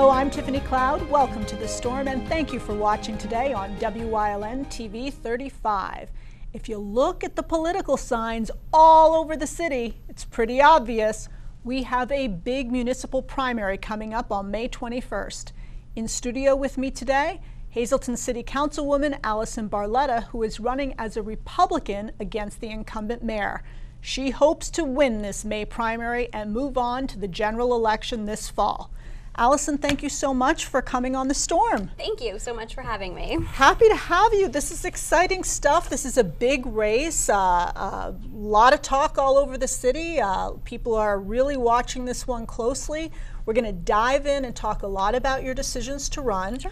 Hello, I'm Tiffany Cloud. Welcome to The Storm, and thank you for watching today on WYLN TV 35. If you look at the political signs all over the city, it's pretty obvious. We have a big municipal primary coming up on May 21st. In studio with me today, Hazleton City Councilwoman Allison Barletta, who is running as a Republican against the incumbent mayor. She hopes to win this May primary and move on to the general election this fall. Allison, thank you so much for coming on The Storm. Thank you so much for having me. Happy to have you. This is exciting stuff. This is a big race. A lot of talk all over the city. People are really watching this one closely. We're going to dive in and talk a lot about your decisions to run. Sure.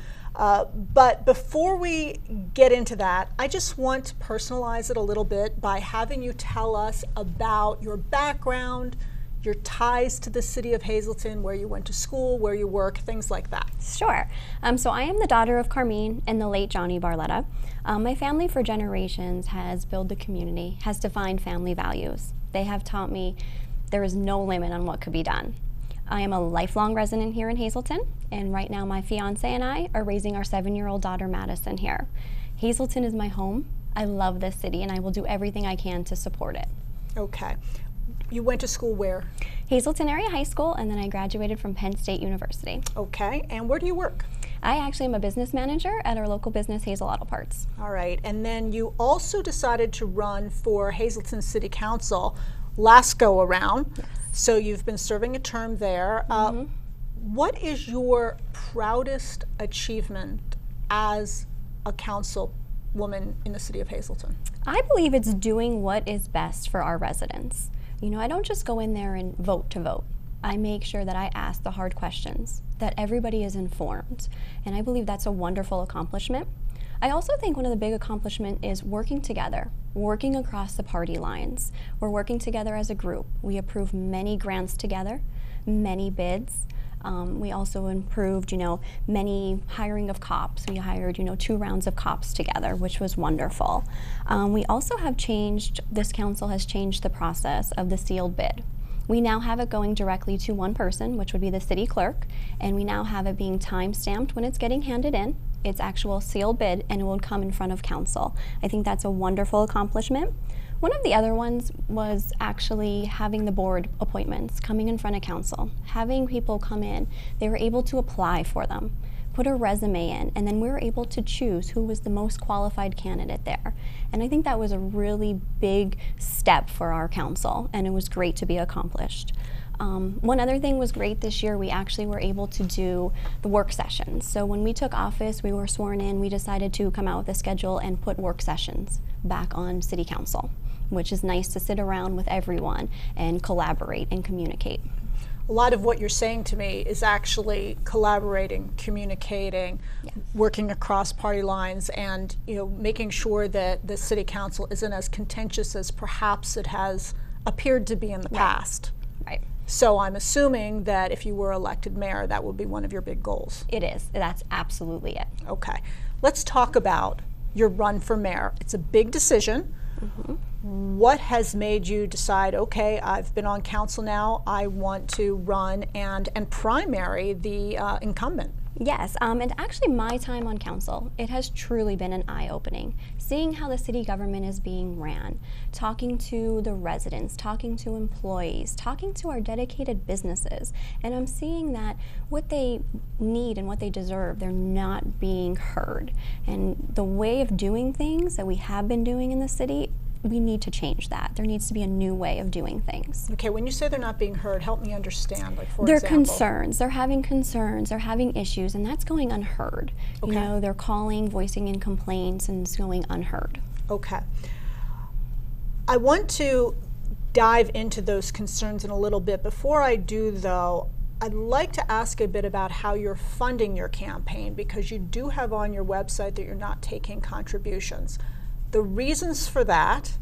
But before we get into that, I just want to personalize it a little bit by having you tell us about your background, your ties to the city of Hazleton, where you went to school, where you work, things like that. Sure. So I am the daughter of Carmine and the late Johnny Barletta. My family for generations has built the community, has defined family values. They have taught me there is no limit on what could be done. I am a lifelong resident here in Hazleton, and right now my fiance and I are raising our 7-year-old daughter Madison here. Hazleton is my home. I love this city, and I will do everything I can to support it. Okay. You went to school where? Hazleton Area High School, and then I graduated from Penn State University. Okay, and where do you work? I actually am a business manager at our local business, Hazel Auto Parts. All right, and then you also decided to run for Hazleton City Council last go around. Yes. So you've been serving a term there. What is your proudest achievement as a councilwoman in the city of Hazleton? I believe it's doing what is best for our residents. You know, I don't just go in there and vote to vote. I make sure that I ask the hard questions, that everybody is informed, and I believe that's a wonderful accomplishment. I also think one of the big accomplishments is working together, working across the party lines. We're working together as a group. We approved many grants together, many bids. We also improved, many hiring of cops. We hired, 2 rounds of cops together, which was wonderful. We also have this council has changed the process of the sealed bid. We now have it going directly to one person, which would be the city clerk, and we now have it being time-stamped when it's getting handed in. It's actual sealed bid, and it will come in front of council. I think that's a wonderful accomplishment. One of the other ones was actually having the board appointments coming in front of council, having people come in. They were able to apply for them, put a resume in, and then we were able to choose who was the most qualified candidate there. And I think that was a really big step for our council, and it was great to be accomplished. One other thing was great this year, we actually were able to do the work sessions. So when we took office, we were sworn in, we decided to come out with a schedule and put work sessions back on city council, which is nice to sit around with everyone and collaborate and communicate. A lot of what you're saying to me is actually collaborating, communicating, yes, working across party lines, and making sure that the city council isn't as contentious as perhaps it has appeared to be in the past. Right. So I'm assuming that if you were elected mayor, that would be one of your big goals. It is. That's absolutely it. Okay. Let's talk about your run for mayor. It's a big decision. What has made you decide, okay, I've been on council now, I want to run and primary the incumbent? Yes, and actually my time on council, it has truly been an eye-opening. Seeing how the city government is being ran, talking to the residents, talking to employees, talking to our dedicated businesses, and I'm seeing that what they need and what they deserve, they're not being heard. And the way of doing things that we have been doing in the city, we need to change that. There needs to be a new way of doing things. Okay, when you say they're not being heard, help me understand, like for Their example. concerns, they're having issues, and that's going unheard. Okay. They're calling, voicing in complaints, and it's going unheard. Okay. I want to dive into those concerns in a little bit. Before I do, though, I'd like to ask a bit about how you're funding your campaign, because you do have on your website that you're not taking contributions. The reasons for that,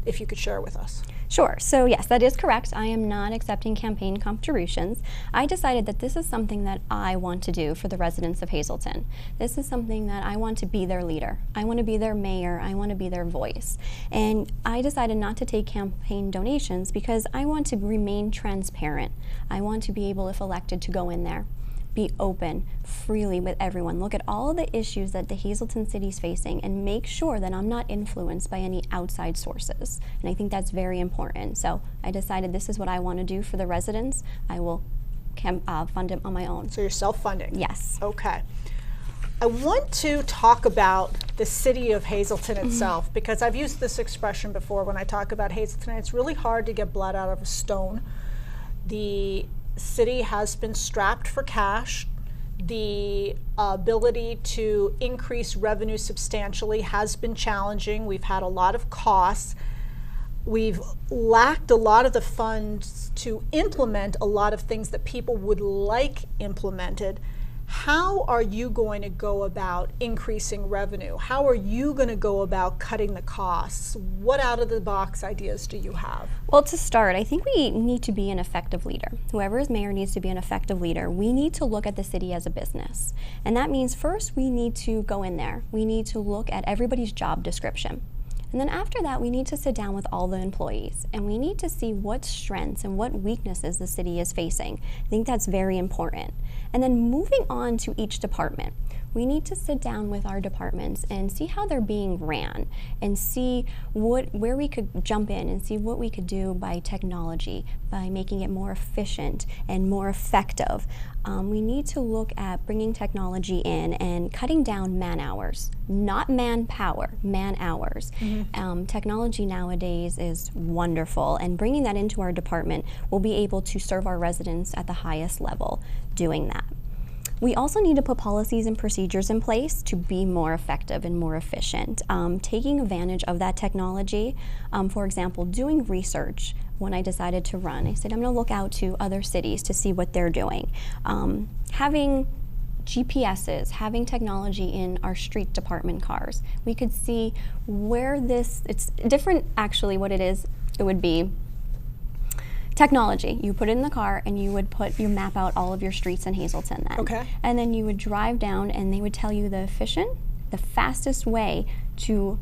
if you could share with us. Sure. So yes, that is correct. I am not accepting campaign contributions. I decided that this is something that I want to do for the residents of Hazleton. This is something that I want to be their leader. I want to be their mayor. I want to be their voice. And I decided not to take campaign donations because I want to remain transparent. I want to be able, if elected, to go in there be open freely with everyone. Look at all the issues that the Hazleton City is facing and make sure that I'm not influenced by any outside sources. And I think that's very important. So I decided this is what I want to do for the residents. I will fund it on my own. So you're self-funding? Yes. Okay. I want to talk about the city of Hazleton itself, because I've used this expression before when I talk about Hazleton. It's really hard to get blood out of a stone. The city has been strapped for cash. The ability to increase revenue substantially has been challenging. We've had a lot of costs. We've lacked a lot of the funds to implement a lot of things that people would like implemented. How are you going to go about increasing revenue? How are you going to go about cutting the costs? What out-of-the-box ideas do you have? Well, to start, I think we need to be an effective leader. Whoever is mayor needs to be an effective leader. We need to look at the city as a business. And that means first we need to go in there. We need to look at everybody's job description. And then after that, we need to sit down with all the employees and we need to see what strengths and what weaknesses the city is facing. I think that's very important. And then moving on to each department, we need to sit down with our departments and see how they're being ran and see where we could jump in and see what we could do by technology, by making it more efficient and more effective. We need to look at bringing technology in and cutting down man hours, not manpower, man hours. Technology nowadays is wonderful, and bringing that into our department will be able to serve our residents at the highest level doing that. We also need to put policies and procedures in place to be more effective and more efficient. Taking advantage of that technology, for example, doing research. When I decided to run, I said I'm going to look out to other cities to see what they're doing. Having GPSs, having technology in our street department cars, we could see where it's different actually what it is. It would be technology. You put it in the car and you map out all of your streets in Hazleton then. Okay. And then you would drive down and they would tell you the fastest way to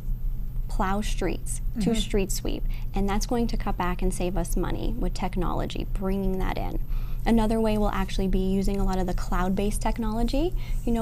plow streets, to street sweep. And that's going to cut back and save us money with technology, bringing that in. Another way will actually be using a lot of the cloud-based technology,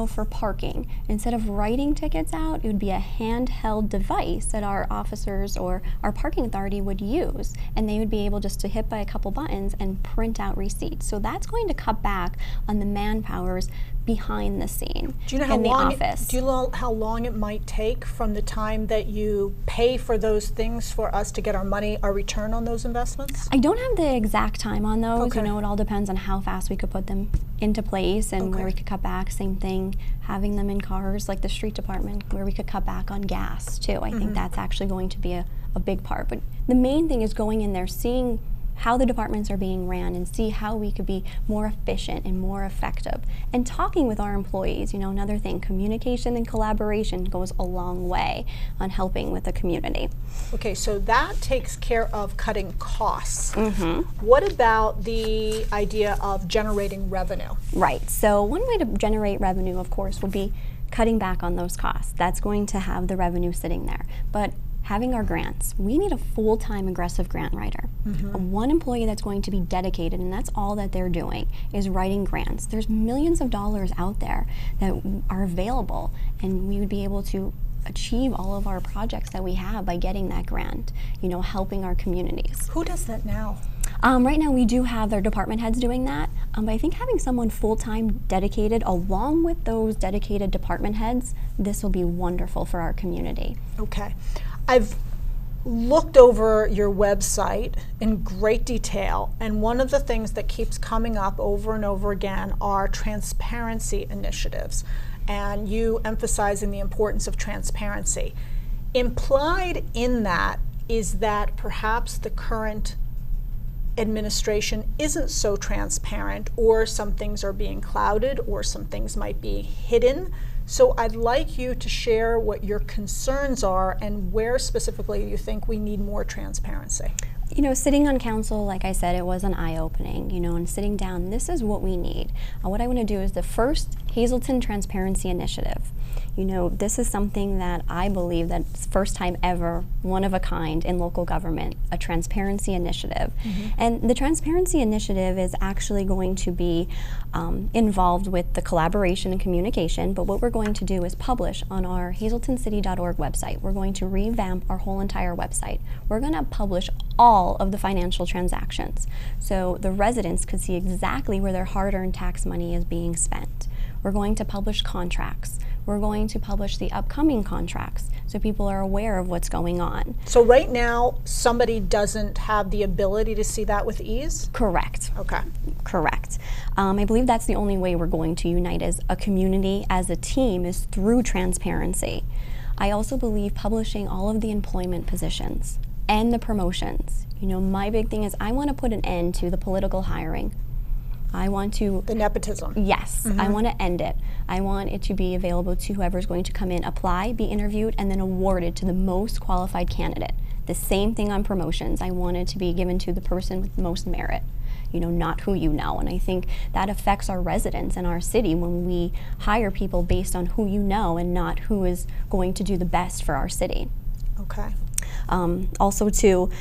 for parking. Instead of writing tickets out, it would be a handheld device that our officers or our parking authority would use, and they would be able just to hit by a couple buttons and print out receipts. So that's going to cut back on the manpowers behind the scene in the office. Do you know how long it might take from the time that you pay for those things for us to get our return on those investments? I don't have the exact time on those. Okay. It all depends on how fast we could put them into place and where we could cut back. Same thing, having them in cars like the street department where we could cut back on gas too. I think that's actually going to be a big part. But the main thing is going in there, seeing how the departments are being ran and see how we could be more efficient and more effective. And talking with our employees, another thing, communication and collaboration goes a long way on helping with the community. Okay, so that takes care of cutting costs. What about the idea of generating revenue? Right, so one way to generate revenue, of course, would be cutting back on those costs. That's going to have the revenue sitting there. But having our grants, we need a full-time aggressive grant writer. One employee that's going to be dedicated, and that's all that they're doing, is writing grants. There's millions of dollars out there that are available, and we would be able to achieve all of our projects that we have by getting that grant, helping our communities. Who does that now? Right now we do have their department heads doing that, but I think having someone full-time dedicated along with those dedicated department heads, this will be wonderful for our community. Okay. I've looked over your website in great detail, and one of the things that keeps coming up over and over again are transparency initiatives, and you emphasizing the importance of transparency. Implied in that is that perhaps the current administration isn't so transparent, or some things are being clouded, or some things might be hidden. So I'd like you to share what your concerns are and where specifically you think we need more transparency. Sitting on council, like I said, it was an eye-opening, and sitting down, this is what we need. What I want to do is the first Hazleton Transparency Initiative. You know, this is something that I believe that's first time ever, one of a kind in local government, a transparency initiative. And the transparency initiative is actually going to be involved with the collaboration and communication, but what we're going to do is publish on our hazletoncity.org website. We're going to revamp our whole entire website. We're going to publish all of the financial transactions, so the residents could see exactly where their hard-earned tax money is being spent. We're going to publish contracts. We're going to publish the upcoming contracts so people are aware of what's going on. So right now, somebody doesn't have the ability to see that with ease? Correct. Okay. Correct. I believe that's the only way we're going to unite as a community, as a team, is through transparency. I also believe publishing all of the employment positions and the promotions. You know, my big thing is I want to put an end to the political hiring. I want to... The nepotism. Yes, I want to end it. I want it to be available to whoever's going to come in, apply, be interviewed, and then awarded to the most qualified candidate. The same thing on promotions. I want it to be given to the person with the most merit, you know, not who you know. And I think that affects our residents in our city when we hire people based on who you know and not who is going to do the best for our city. Okay. Also, too,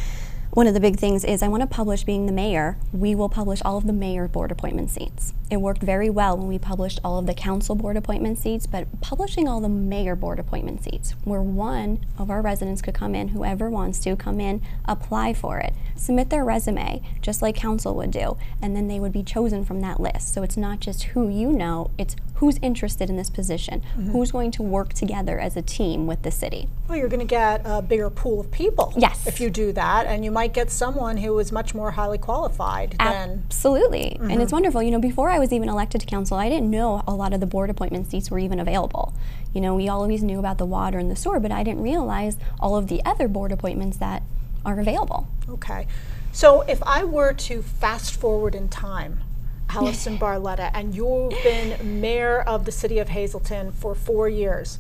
one of the big things is I want to publish, being the mayor, we will publish all of the mayor board appointment seats. It worked very well when we published all of the council board appointment seats, but publishing all the mayor board appointment seats, where one of our residents could come in, whoever wants to come in, apply for it, submit their resume, just like council would do, and then they would be chosen from that list. So it's not just who you know, it's who's interested in this position, who's going to work together as a team with the city. Well, you're going to get a bigger pool of people. Yes. If you do that, and you might get someone who is much more highly qualified than... Absolutely. And it's wonderful. You know, before I was even elected to council, I didn't know a lot of the board appointment seats were even available. You know, we always knew about the water and the sewer, but I didn't realize all of the other board appointments that are available. Okay. So if I were to fast forward in time, Allison Barletta, and you've been mayor of the city of Hazleton for 4 years,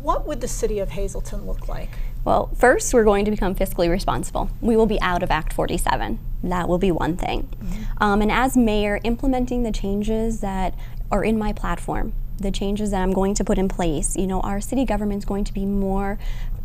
what would the city of Hazleton look like? Well, first, we're going to become fiscally responsible. We will be out of Act 47. That will be one thing. And as mayor, implementing the changes that are in my platform, the changes that I'm going to put in place, you know, our city government's going to be more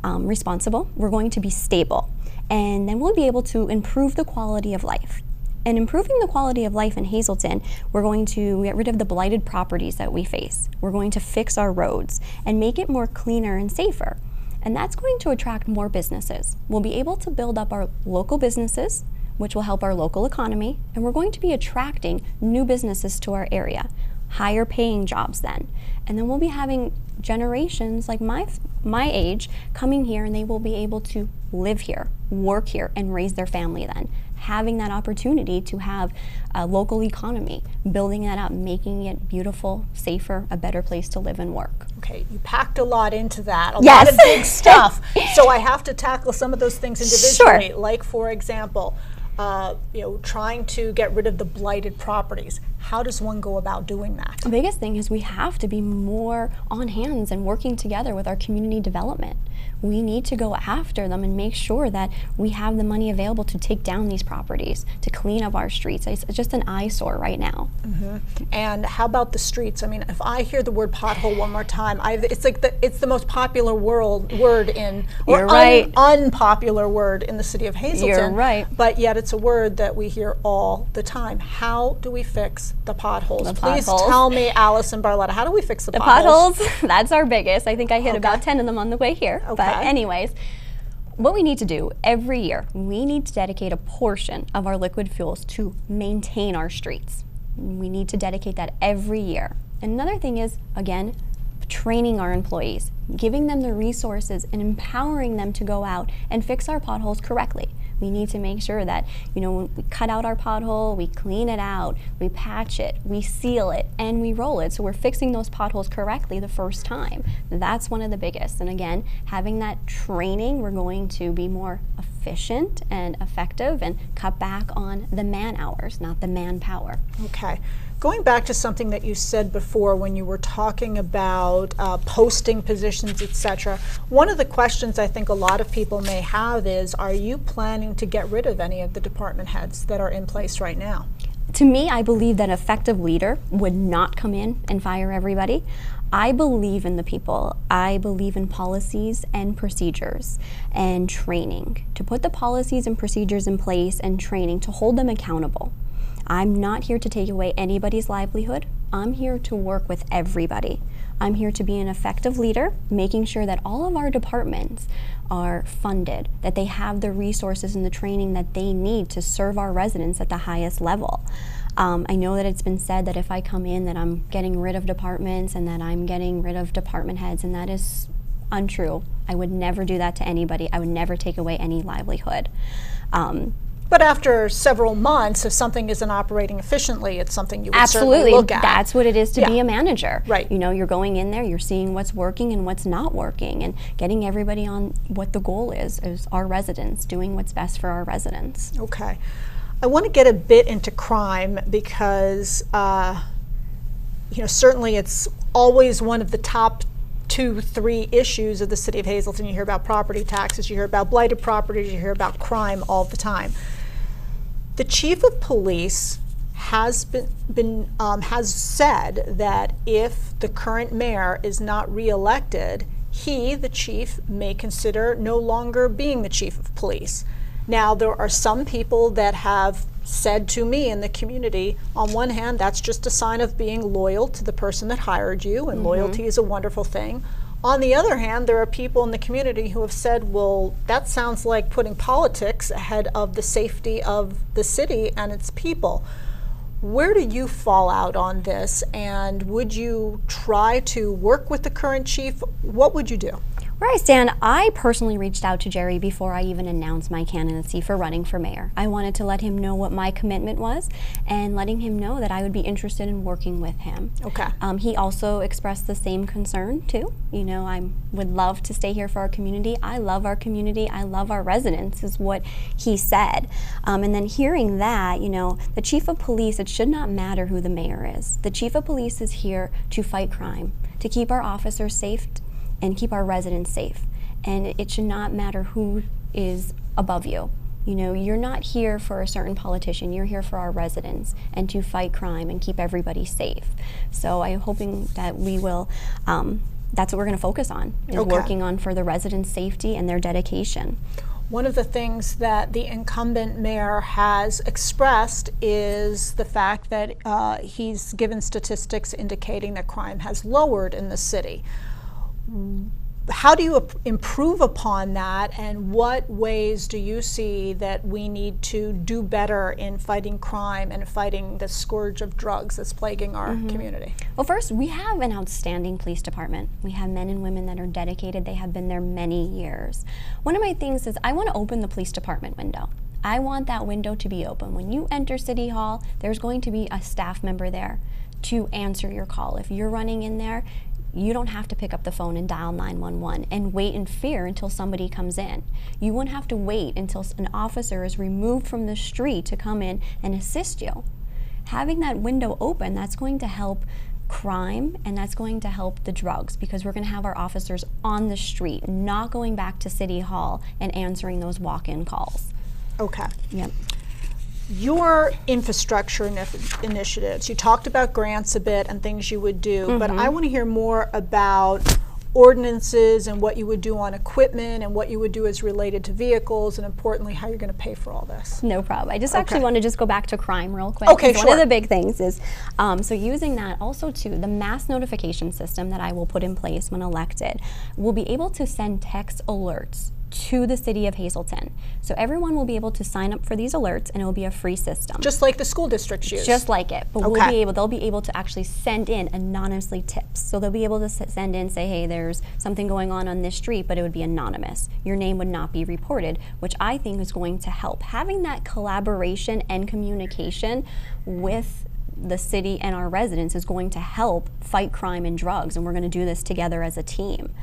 responsible. We're going to be stable. And then we'll be able to improve the quality of life. And improving the quality of life in Hazleton, we're going to get rid of the blighted properties that we face. We're going to fix our roads and make it more cleaner and safer. And that's going to attract more businesses. We'll be able to build up our local businesses, which will help our local economy, and we're going to be attracting new businesses to our area, higher paying jobs then. And then we'll be having generations like my age coming here, and they will be able to live here, work here, and raise their family then. Having that opportunity to have a local economy, building that up, making it beautiful, safer, a better place to live and work. Okay, you packed a lot into that, a lot of big stuff. So I have to tackle some of those things individually. Sure. Like, for example, you know, trying to get rid of the blighted properties. How does one go about doing that? The biggest thing is we have to be more on hands and working together with our community development. We need to go after them and make sure that we have the money available to take down these properties, to clean up our streets. It's just an eyesore right now. And how about the streets? I mean, if I hear the word pothole one more time, it's like it's the most popular word in, or unpopular word in the city of Hazleton. You're right. But yet it's a word that we hear all the time. How do we fix the potholes? Please tell me, Allison Barletta, how do we fix the potholes? That's our biggest. I think I hit about 10 of them on the way here. But anyways, what we need to do every year, we need to dedicate a portion of our liquid fuels to maintain our streets. We need to dedicate that every year. Another thing is, again, training our employees, giving them the resources and empowering them to go out and fix our potholes correctly. We need to make sure that, you know, when we cut out our pothole, we clean it out, we patch it, we seal it, and we roll it. So we're fixing those potholes correctly the first time. That's one of the biggest. And again, having that training, we're going to be more efficient and effective and cut back on the man hours, not the manpower. Okay. Going back to something that you said before when you were talking about posting positions, etc., one of the questions I think a lot of people may have is, are you planning to get rid of any of the department heads that are in place right now? to me, I believe that an effective leader would not come in and fire everybody. I believe in the people. I believe in policies and procedures and training, to put the policies and procedures in place and training to hold them accountable. I'm not here to take away anybody's livelihood. I'm here to work with everybody. I'm here to be an effective leader, making sure that all of our departments are funded, that they have the resources and the training that they need to serve our residents at the highest level. I know that it's been said that if I come in that I'm getting rid of departments and that I'm getting rid of department heads, and that is untrue. I would never do that to anybody. I would never take away any livelihood. But after several months, if something isn't operating efficiently, it's something you would Absolutely. certainly look at. That's what it is to be a manager. Right. You know, you're going in there, you're seeing what's working and what's not working, and getting everybody on what the goal is our residents, doing what's best for our residents. Okay. I want to get a bit into crime because, certainly it's always one of the top 2-3 issues of the city of Hazleton. You hear about property taxes, you hear about blighted properties, you hear about crime all the time. The chief of police has has said that if the current mayor is not reelected, he, the chief, may consider no longer being the chief of police. Now, there are some people that have said to me in the community, on one hand, that's just a sign of being loyal to the person that hired you, and loyalty is a wonderful thing. On the other hand, there are people in the community who have said, well, that sounds like putting politics ahead of the safety of the city and its people. Where do you fall out on this, and would you try to work with the current chief? What would you do? Where I stand, I personally reached out to Jerry before I even announced my candidacy for running for mayor. I wanted to let him know what my commitment was and letting him know that I would be interested in working with him. Okay. He also expressed the same concern too. You know, I would love to stay here for our community. I love our community. I love our residents is what he said. And then hearing that, you know, the chief of police, it should not matter who the mayor is. The chief of police is here to fight crime, to keep our officers safe, and keep our residents safe. And it should not matter who is above you. You know, you're not here for a certain politician, you're here for our residents and to fight crime and keep everybody safe. So I'm hoping that we will, that's what we're gonna focus on, is working on for the residents' safety and their dedication. One of the things that the incumbent mayor has expressed is the fact that he's given statistics indicating that crime has lowered in the city. How do you improve upon that, and what ways do you see that we need to do better in fighting crime and fighting the scourge of drugs that's plaguing our community? Well, first, we have an outstanding police department. We have men and women that are dedicated. They have been there many years. One of my things is I want to open the police department window. I want that window to be open. When you enter City Hall, there's going to be a staff member there to answer your call. If you're running in there, you don't have to pick up the phone and dial 911 and wait in fear until somebody comes in. You wouldn't have to wait until an officer is removed from the street to come in and assist you. Having that window open, that's going to help crime, and that's going to help the drugs, because we're going to have our officers on the street, not going back to City Hall and answering those walk-in calls. Okay. Yep. Your infrastructure initiatives, you talked about grants a bit and things you would do, but I want to hear more about ordinances and what you would do on equipment and what you would do as related to vehicles, and importantly, how you're going to pay for all this. No problem. I just actually want to just go back to crime real quick. Okay, sure. One of the big things is, so using that also too, the mass notification system that I will put in place when elected will be able to send text alerts to the city of Hazleton. So everyone will be able to sign up for these alerts, and it will be a free system. Just like the school districts use? Just like it. But they'll be able to actually send in anonymously tips. So they'll be able to send in, say, hey, there's something going on this street, but it would be anonymous. Your name would not be reported, which I think is going to help. Having that collaboration and communication with the city and our residents is going to help fight crime and drugs, and we're going to do this together as a team.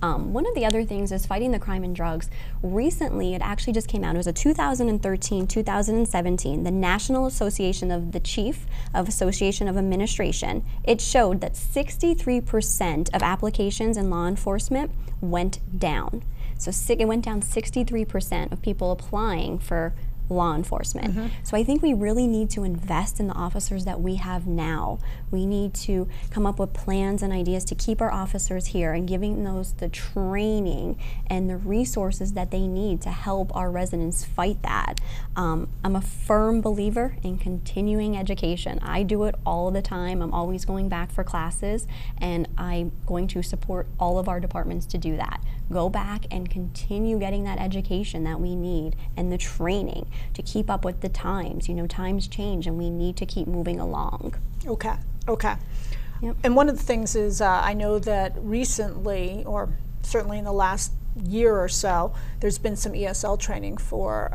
One of the other things is fighting the crime and drugs. Recently, it actually just came out. It was a 2013-2017, the National Association of the Chief of Association of Administration. It showed that 63% of applications in law enforcement went down. So it went down 63% of people applying for law enforcement. So I think we really need to invest in the officers that we have now. We need to come up with plans and ideas to keep our officers here and giving those the training and the resources that they need to help our residents fight that. I'm a firm believer in continuing education. I do it all the time. I'm always going back for classes, and I'm going to support all of our departments to do that. Go back and continue getting that education that we need and the training to keep up with the times. You know, times change and we need to keep moving along. Okay, okay. Yep. And one of the things is I know that recently, or certainly in the last year or so, there's been some ESL training for,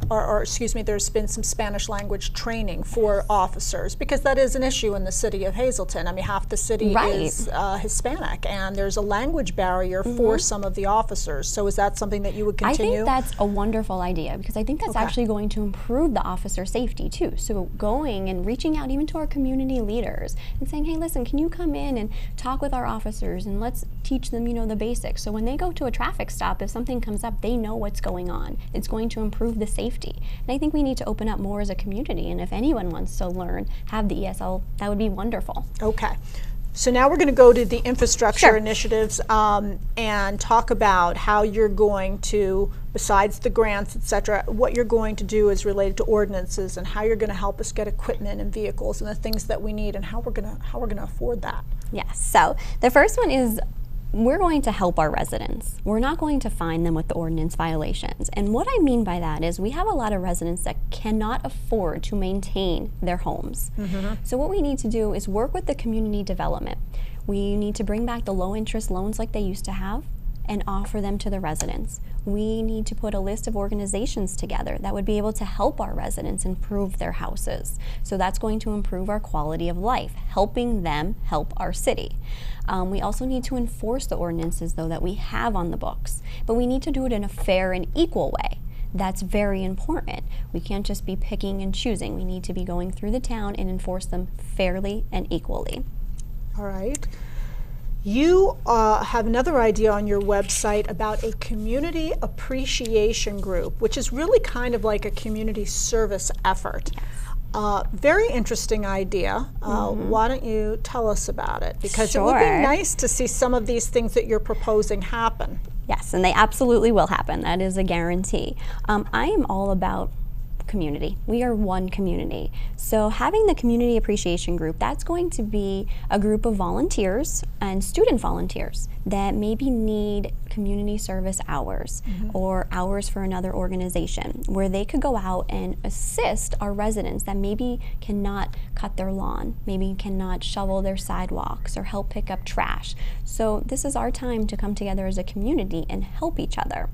or excuse me, there's been some Spanish language training for officers, because that is an issue in the city of Hazleton. I mean, half the city is Hispanic, and there's a language barrier for some of the officers. So is that something that you would continue? I think that's a wonderful idea, because I think that's actually going to improve the officer safety too. So going and reaching out even to our community leaders and saying, hey, listen, can you come in and talk with our officers and let's teach them, you know, the basics. So when they go to a traffic stop, if something comes up, they know what's going on. It's going to improve the safety. And I think we need to open up more as a community, and if anyone wants to learn, have the ESL, that would be wonderful. Okay. So now we're going to go to the infrastructure initiatives and talk about how you're going to, besides the grants, et cetera, what you're going to do is related to ordinances and how you're going to help us get equipment and vehicles and the things that we need and how we're going to afford that. Yes. So the first one is, we're going to help our residents. We're not going to fine them with the ordinance violations. And what I mean by that is we have a lot of residents that cannot afford to maintain their homes. So what we need to do is work with the community development. We need to bring back the low interest loans like they used to have and offer them to the residents. We need to put a list of organizations together that would be able to help our residents improve their houses. So that's going to improve our quality of life, helping them help our city. We also need to enforce the ordinances, though, that we have on the books, but we need to do it in a fair and equal way. That's very important. We can't just be picking and choosing. We need to be going through the town and enforce them fairly and equally. All right. You have another idea on your website about a community appreciation group, which is really kind of like a community service effort. Very interesting idea. Why don't you tell us about it? Because it would be nice to see some of these things that you're proposing happen. Yes, and they absolutely will happen. That is a guarantee. I am all about community. We are one community. So having the community appreciation group, that's going to be a group of volunteers and student volunteers that maybe need community service hours or hours for another organization, where they could go out and assist our residents that maybe cannot cut their lawn, maybe cannot shovel their sidewalks or help pick up trash. So this is our time to come together as a community and help each other.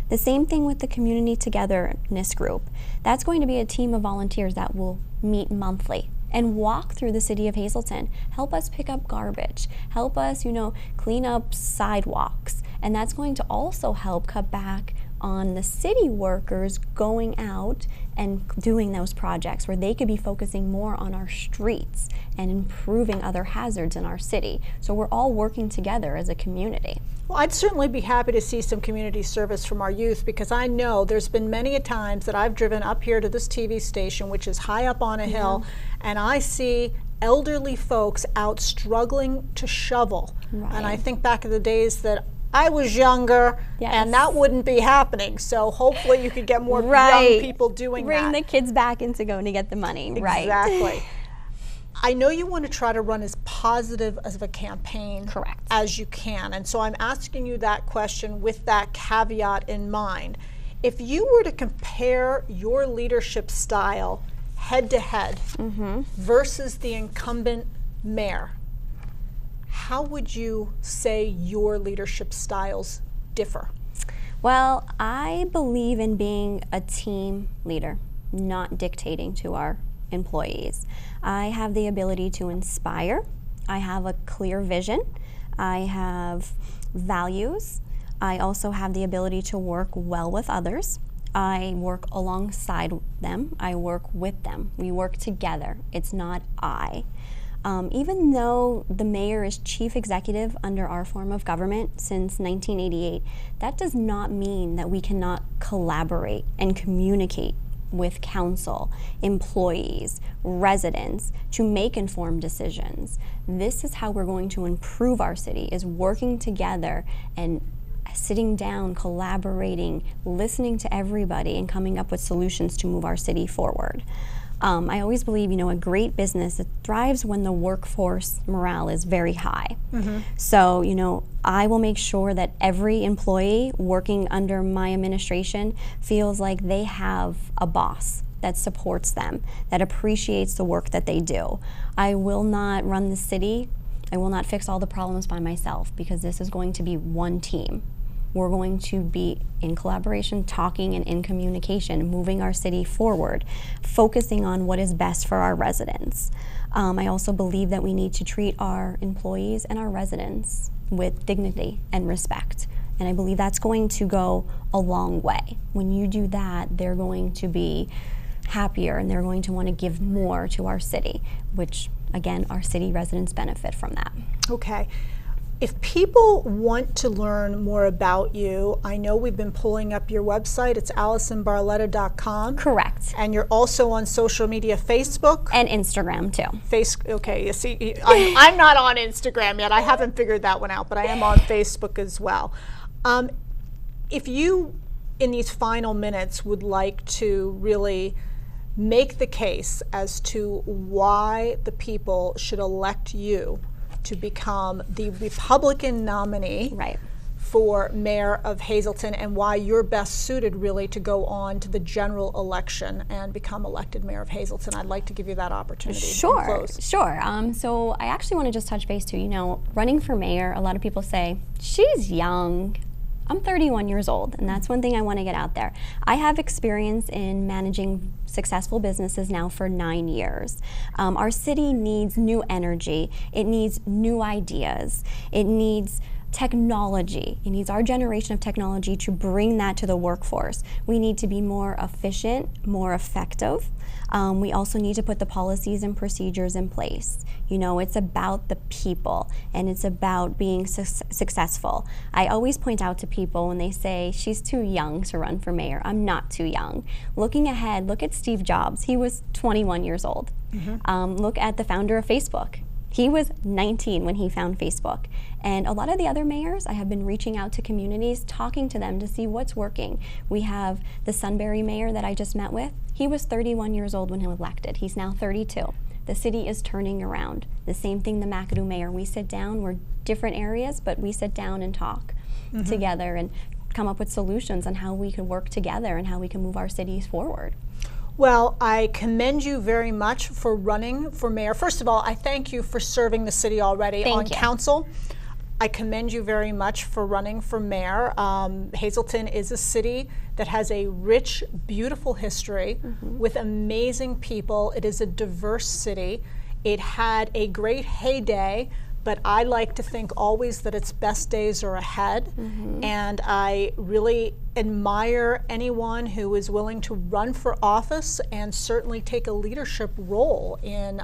The same thing with the community togetherness group. That's going to be a team of volunteers that will meet monthly and walk through the city of Hazleton, help us pick up garbage, help us, you know, clean up sidewalks. And that's going to also help cut back on the city workers going out and doing those projects where they could be focusing more on our streets and improving other hazards in our city. So we're all working together as a community. Well, I'd certainly be happy to see some community service from our youth, because I know there's been many a times that I've driven up here to this TV station, which is high up on a hill, and I see elderly folks out struggling to shovel. And I think back in the days that I was younger, and that wouldn't be happening. So hopefully you could get more young people doing that. Bring the kids back into going to get the money. Exactly. I know you want to try to run as positive of a campaign as you can. And so I'm asking you that question with that caveat in mind. If you were to compare your leadership style head to head versus the incumbent mayor, how would you say your leadership styles differ? Well, I believe in being a team leader, not dictating to our employees. I have the ability to inspire. I have a clear vision. I have values. I also have the ability to work well with others. I work alongside them. I work with them. We work together. It's not I. Even though the mayor is chief executive under our form of government since 1988, that does not mean that we cannot collaborate and communicate with council, employees, residents to make informed decisions. This is how we're going to improve our city, is working together and sitting down, collaborating, listening to everybody, and coming up with solutions to move our city forward. I always believe, a great business, it thrives when the workforce morale is very high. So, I will make sure that every employee working under my administration feels like they have a boss that supports them, that appreciates the work that they do. I will not run the city. I will not fix all the problems by myself, because this is going to be one team. We're going to be in collaboration, talking and in communication, moving our city forward, focusing on what is best for our residents. I also believe that we need to treat our employees and our residents with dignity and respect. And I believe that's going to go a long way. When you do that, they're going to be happier and they're going to want to give more to our city, which, again, our city residents benefit from that. Okay. If people want to learn more about you, I know we've been pulling up your website. It's AllisonBarletta.com. Correct. And you're also on social media, Facebook? And Instagram, too. Okay, you see, I'm not on Instagram yet. I haven't figured that one out, but I am on Facebook as well. If you, in these final minutes, would like to really make the case as to why the people should elect you to become the Republican nominee for mayor of Hazleton, and why you're best suited really to go on to the general election and become elected mayor of Hazleton, I'd like to give you that opportunity. Sure. So I actually want to just touch base too. Running for mayor, a lot of people say, she's young. I'm 31 years old, and that's one thing I want to get out there. I have experience in managing successful businesses now for 9 years. Our city needs new energy. It needs new ideas. It needs technology. It needs our generation of technology to bring that to the workforce. We need to be more efficient, more effective. We also need to put the policies and procedures in place. It's about the people, and it's about being successful. I always point out to people when they say, she's too young to run for mayor. I'm not too young. Looking ahead, look at Steve Jobs. He was 21 years old. Look at the founder of Facebook. He was 19 when he found Facebook. And a lot of the other mayors, I have been reaching out to communities, talking to them to see what's working. We have the Sunbury mayor that I just met with. He was 31 years old when he was elected. He's now 32. The city is turning around. The same thing the McAdoo mayor. We sit down, we're different areas, but we sit down and talk together and come up with solutions on how we can work together and how we can move our cities forward. Well, I commend you very much for running for mayor. First of all, I thank you for serving the city already on council. I commend you very much for running for mayor. Hazleton is a city that has a rich, beautiful history with amazing people. It is a diverse city. It had a great heyday, but I like to think always that its best days are ahead. And I really admire anyone who is willing to run for office and certainly take a leadership role in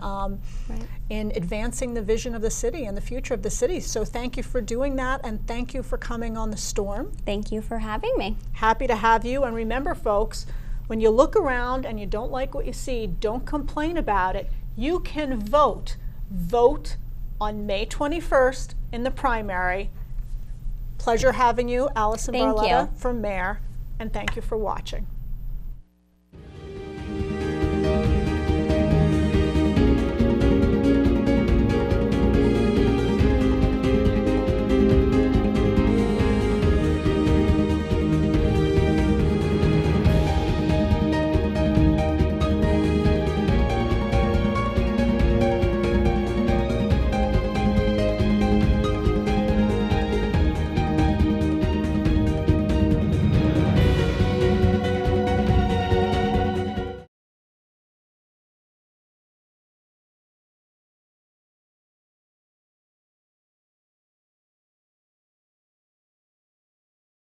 advancing the vision of the city and the future of the city. So thank you for doing that, and thank you for coming on The Storm. Thank you for having me. Happy to have you. And remember, folks, when you look around and you don't like what you see, don't complain about it. You can vote. Vote on May 21st in the primary. Pleasure having you, Allison Barletta, for mayor, and thank you for watching.